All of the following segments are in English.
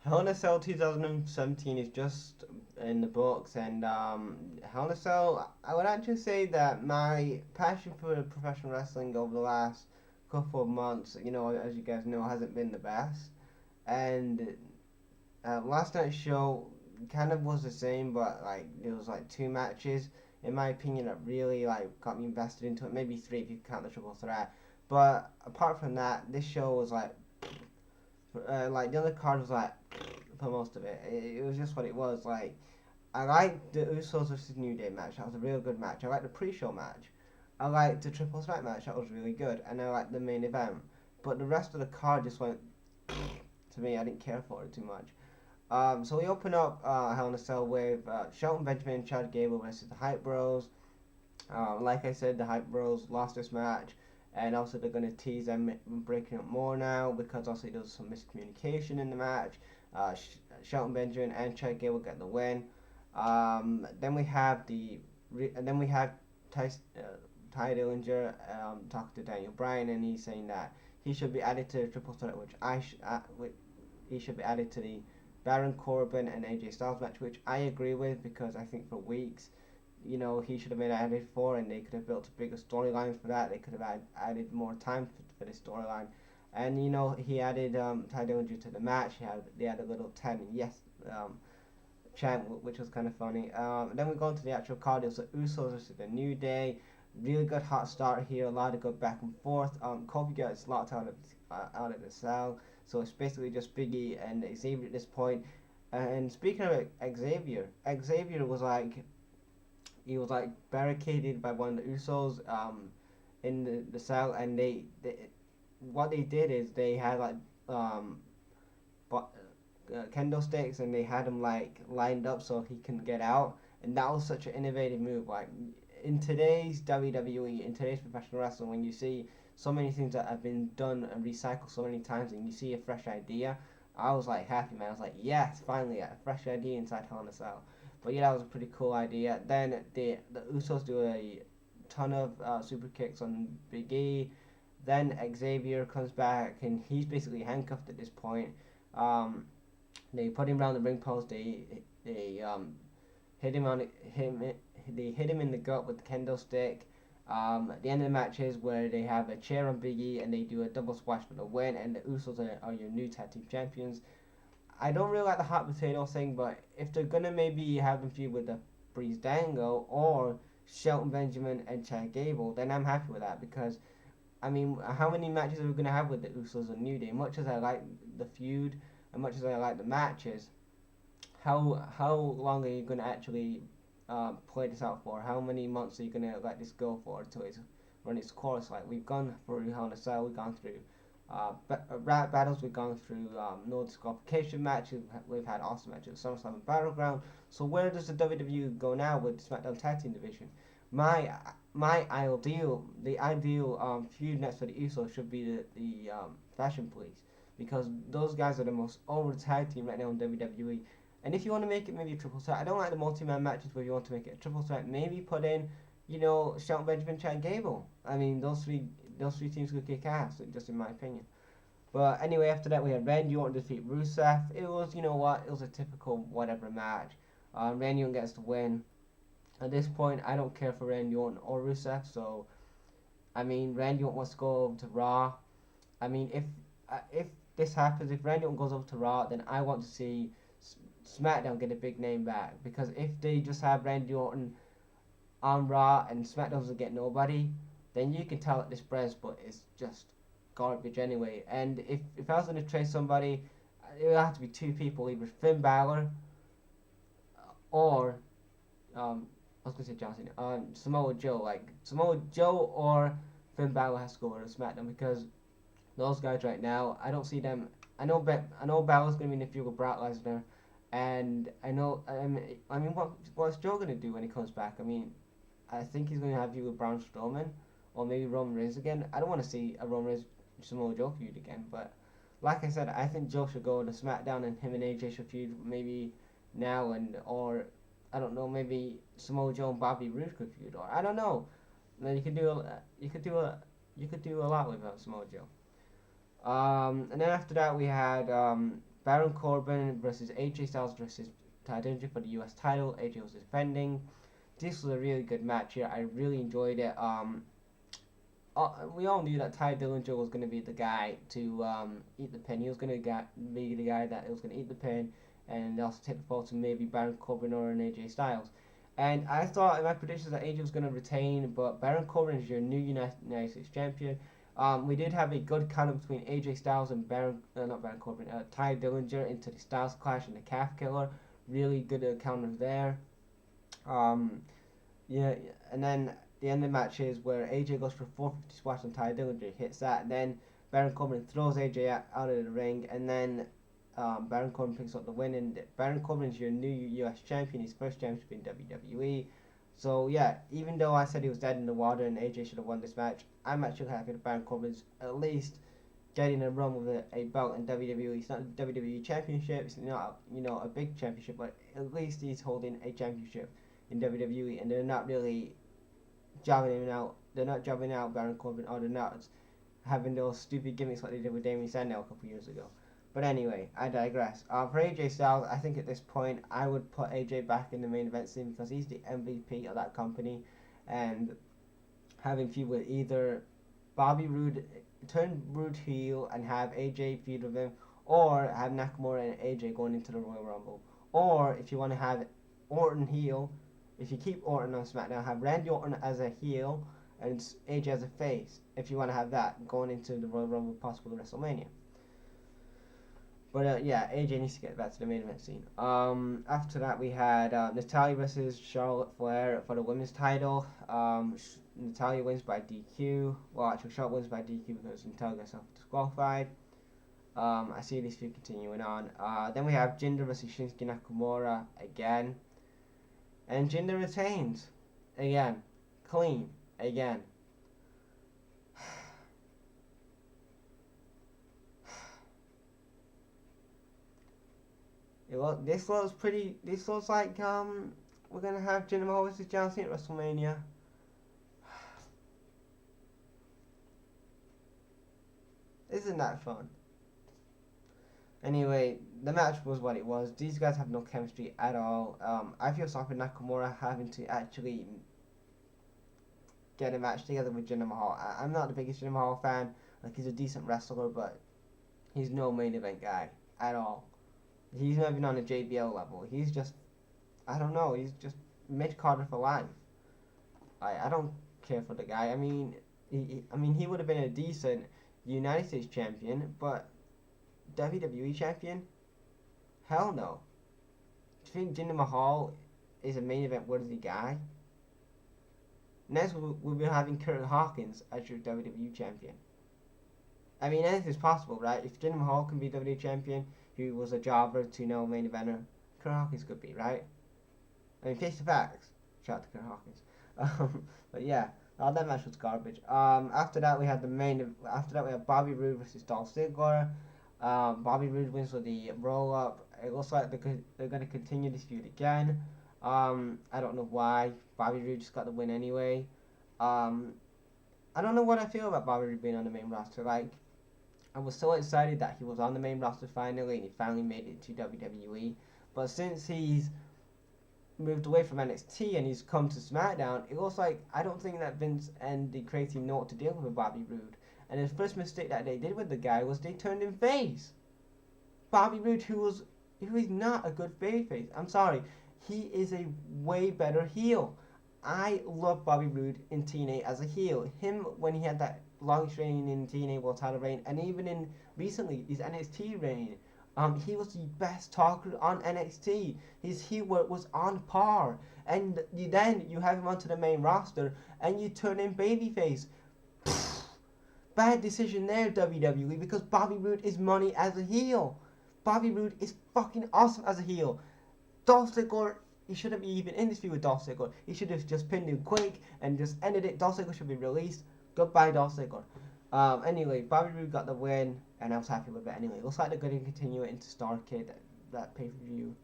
Hell in a Cell 2017 is just in the books, and Hell in a Cell, I would actually say that my passion for professional wrestling over the last couple of months, as you guys know, hasn't been the best. And last night's show kind of was the same, but like there was like two matches, in my opinion, that really like got me invested into it. Maybe three if you count the triple threat. But apart from that, this show was like the other card was like for most of it. It was just what it was. Like I liked the Usos versus New Day match. That was a real good match. I liked the pre-show match. I liked the triple threat match. That was really good, and I liked the main event. But the rest of the card just went to me. I didn't care for it too much. So we open up Hell in a Cell with Shelton Benjamin and Chad Gable versus the Hype Bros. Like I said, the Hype Bros lost this match, and also they're going to tease them breaking up more now because also there was some miscommunication in the match. Shelton Benjamin and Chad Gable get the win. Then we have Ty, Ty Dillinger talking to Daniel Bryan, and he's saying that he should be added to the triple threat, he should be added to the Baron Corbin and AJ Styles match, which I agree with because I think for weeks, he should have been added for, and they could have built a bigger storyline for that. They could have added more time for this storyline, and he added Ty Dillinger to the match. They had a little 10 yes chant, which was kind of funny. Then we go into the actual card. It was the Usos versus the New Day. Really good hot start here. A lot of good back and forth. Kofi gets locked out of the cell, so it's basically just Biggie and Xavier at this point. And speaking of Xavier was like he was like barricaded by one of the Usos in the cell, and they what they did is they had like um, but, kendo sticks, and they had him like lined up so he can get out, and that was such an innovative move. Like in today's WWE, in today's professional wrestling, when you see so many things that have been done and recycled so many times, and you see a fresh idea, I was like happy, man. I was like, yes, finally a fresh idea inside Hell in a Cell. But yeah, that was a pretty cool idea. Then the Usos do a ton of super kicks on Big E. Then Xavier comes back, and he's basically handcuffed at this point. Um, they put him around the ring post. They hit him on him. They hit him in the gut with the kendo stick. At the end of the match is where they have a chair on Big E, and they do a double splash for the win. And the Usos are your new tag team champions. I don't really like the hot potato thing, but if they're gonna maybe have them feud with the Breeze Dango or Shelton Benjamin and Chad Gable, then I'm happy with that because I mean, how many matches are we gonna have with the Usos and New Day? Much as I like the feud and much as I like the matches, how long are you gonna actually play this out for? How many months are you gonna let this go for until it's run its course? Like we've gone through Hell in a Cell, we've gone through rap battles, we've gone through no disqualification matches, we've had awesome matches, SummerSlam and Battleground. So where does the WWE go now with the SmackDown Tag Team Division? My the ideal feud next for the Usos should be the Fashion Police because those guys are the most over tag team right now in WWE. And if you want to make it maybe a triple threat, I don't like the multi-man matches where you want to make it a triple threat. Maybe put in, Shelton Benjamin, Chad Gable. I mean, those three teams could kick ass, just in my opinion. But anyway, after that we had Randy Orton defeat Rusev. It was, it was a typical whatever match. Randy Orton gets the win. At this point, I don't care for Randy Orton or Rusev. So, I mean, Randy Orton wants to go over to Raw. I mean, if this happens, if Randy Orton goes over to Raw, then I want to see SmackDown get a big name back. Because if they just have Randy Orton on Raw and SmackDown doesn't get nobody, then you can tell that this brand split is just garbage anyway. And if I was going to trade somebody, it would have to be two people, either Finn Balor or I was gonna say John Cena, Samoa Joe. Like Samoa Joe or Finn Balor has to go over to SmackDown because those guys right now, I don't see them. I know Balor's gonna be in the feud with Brock Lesnar, and I mean, what's Joe gonna do when he comes back? I mean, I think he's gonna have you with Braun Strowman or maybe Roman Reigns again. I don't want to see a Roman Reigns Samoa Joe feud again, but like I said, I think Joe should go to SmackDown and him and AJ should feud maybe now and or I don't know, maybe Samoa Joe and Bobby Roode could feud, or I don't know. Then you could do a lot with Samoa Joe. And then after that we had Baron Corbin versus AJ Styles versus Ty Dillinger for the US title. AJ was defending. This was a really good match here. I really enjoyed it. We all knew that Ty Dillinger was going to be the guy to eat the pin. He was going to be the guy that was going to eat the pin and also take the fall to maybe Baron Corbin or an AJ Styles. And I thought in my predictions that AJ was going to retain, but Baron Corbin is your new United States champion. We did have a good counter between AJ Styles and Ty Dillinger into the Styles Clash and the Calf Killer. Really good counter there. Yeah, and then the end of the match is where AJ goes for a 450 splash on Ty Dillinger, hits that, and then Baron Corbin throws AJ out of the ring, and then Baron Corbin picks up the win, and Baron Corbin is your new US champion, his first championship in WWE. So yeah, even though I said he was dead in the water and AJ should have won this match, I'm actually happy that Baron Corbin's at least getting a run with a belt in WWE. It's not a WWE championship, it's not a big championship, but at least he's holding a championship in WWE, and they're not really jobbing him out. They're not jobbing out Baron Corbin, or they're not having those stupid gimmicks like they did with Damien Sandow a couple years ago. But anyway, I digress. For AJ Styles, I think at this point I would put AJ back in the main event scene because he's the MVP of that company, and having feud with either Bobby Roode, turn Roode heel and have AJ feud with him, or have Nakamura and AJ going into the Royal Rumble. Or if you want to have Orton heel, if you keep Orton on SmackDown, have Randy Orton as a heel and AJ as a face, if you want to have that going into the Royal Rumble, possibly WrestleMania. But yeah, AJ needs to get back to the main event scene. After that, we had Natalya versus Charlotte Flair for the women's title. Natalya wins by DQ. Well, actually, Charlotte wins by DQ because Natalya gets disqualified. I see this feud continuing on. Then we have Jinder versus Shinsuke Nakamura again. And Jinder retains. Again. Clean. Again. This looks like we're gonna have Jinder Mahal versus John Cena at WrestleMania. Isn't that fun? Anyway, the match was what it was. These guys have no chemistry at all. I feel sorry for Nakamura having to actually get a match together with Jinder Mahal. I'm not the biggest Jinder Mahal fan. Like, he's a decent wrestler, but he's no main event guy at all. He's not even on a JBL level. He's just, I don't know, he's just mid-carder for life. I don't care for the guy. I mean, he would have been a decent United States champion, but WWE champion? Hell no. Do you think Jinder Mahal is a main event worthy guy? Next, we'll be having Kurt Hawkins as your WWE champion. I mean, anything's possible, right? If Jinder Mahal can be WWE champion, who was a jobber to no main eventer, Kurt Hawkins could be, right? I mean, face the facts. Shout out to Kurt Hawkins. But yeah, that match was garbage. After that we had Bobby Roode versus Dolph Ziggler. Bobby Roode wins with the roll up. It looks like they're going to continue this feud again. I don't know why. Bobby Roode just got the win anyway. I don't know what I feel about Bobby Roode being on the main roster. Like, I was so excited that he was on the main roster finally, and he finally made it to WWE. But since he's moved away from NXT and he's come to SmackDown, it looks like I don't think that Vince and the creative know what to deal with Bobby Roode. And the first mistake that they did with the guy was they turned him face. Bobby Roode, who is not a good babyface. I'm sorry, he is a way better heel. I love Bobby Roode in TNA as a heel. Him when he had that longest reign in TNA World Title reign, and even in recently his NXT reign, he was the best talker on NXT. His heel work was on par, and then you have him onto the main roster and you turn him babyface. Bad decision there, WWE, because Bobby Roode is money as a heel. Bobby Roode is fucking awesome as a heel. Dolph Ziggler, he shouldn't be even in this feud with Dolph Ziggler. He should have just pinned him quick and just ended it. Dolph Ziggler should be released. Goodbye, Dolph Ziggler. Anyway, Bobby Roode got the win, and I was happy with it anyway. Looks like they're going to continue it into Starrcade, that pay-per-view,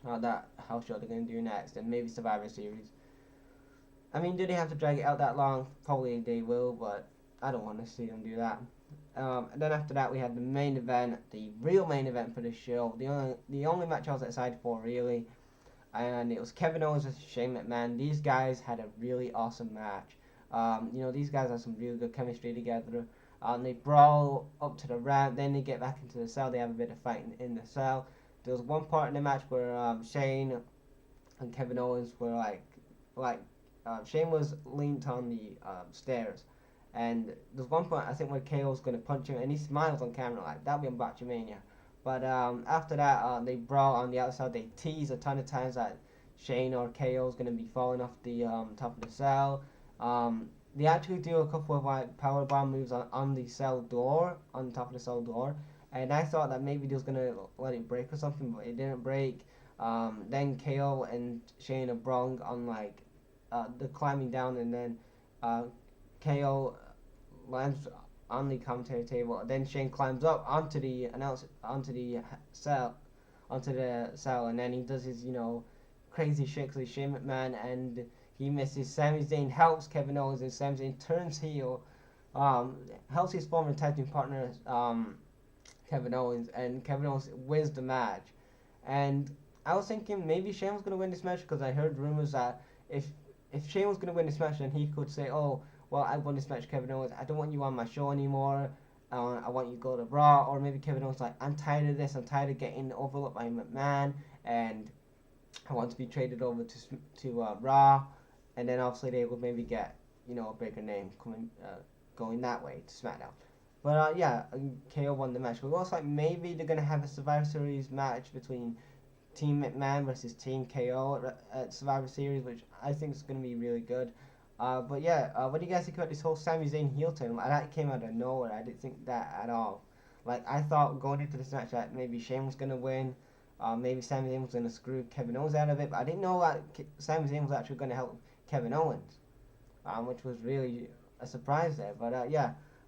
that house show they're going to do next, and maybe Survivor Series. I mean, do they have to drag it out that long? Probably they will, but I don't want to see them do that. And then after that we had the main event, the real main event for the show. The only match I was excited for really, and it was Kevin Owens versus Shane McMahon. These guys had a really awesome match. These guys have some really good chemistry together. They brawl up to the ramp, then they get back into the cell. They have a bit of fighting in the cell. There was one part in the match where Shane and Kevin Owens were Shane was leaned on the stairs, and there's one point I think where KO's gonna punch him, and he smiles on camera like that'll be on Botchamania. But after that, they brawl on the outside. They tease a ton of times that Shane or KO's gonna be falling off the top of the cell. They actually do a couple of powerbomb moves on the cell door, on the top of the cell door, and I thought that maybe they was gonna let it break or something, but it didn't break. Then KO and Shane are brawling on the climbing down, and then KO lands on the commentary table. Then Shane climbs up onto the cell, and then he does his crazy shit because he's Shane McMahon, and he misses. Sami Zayn helps Kevin Owens, and Sami Zayn turns heel, helps his former tag team partner Kevin Owens, and Kevin Owens wins the match. And I was thinking maybe Shane was gonna win this match because I heard rumors that if Shane was gonna win this match, then he could say, "Oh, well, I won this match, Kevin Owens. I don't want you on my show anymore. I want you to go to Raw." Or maybe Kevin Owens like, "I'm tired of this. I'm tired of getting overlooked by McMahon, and I want to be traded over to Raw." And then obviously they would maybe get a bigger name going that way to SmackDown. But KO won the match. But it looks like maybe they're gonna have a Survivor Series match between Team McMahon versus Team KO at Survivor Series, which I think is going to be really good. What do you guys think about this whole Sami Zayn heel turn? That came out of nowhere. I didn't think that at all. I thought going into this match that maybe Shane was going to win. Maybe Sami Zayn was going to screw Kevin Owens out of it. But I didn't know that Sami Zayn was actually going to help Kevin Owens, which was really a surprise there. But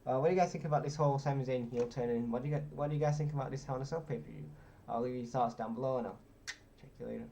what do you guys think about this whole Sami Zayn heel turn? And what do you guys think about this Hell in a Cell pay-per-view? I'll leave your thoughts down below, and I'll check you later.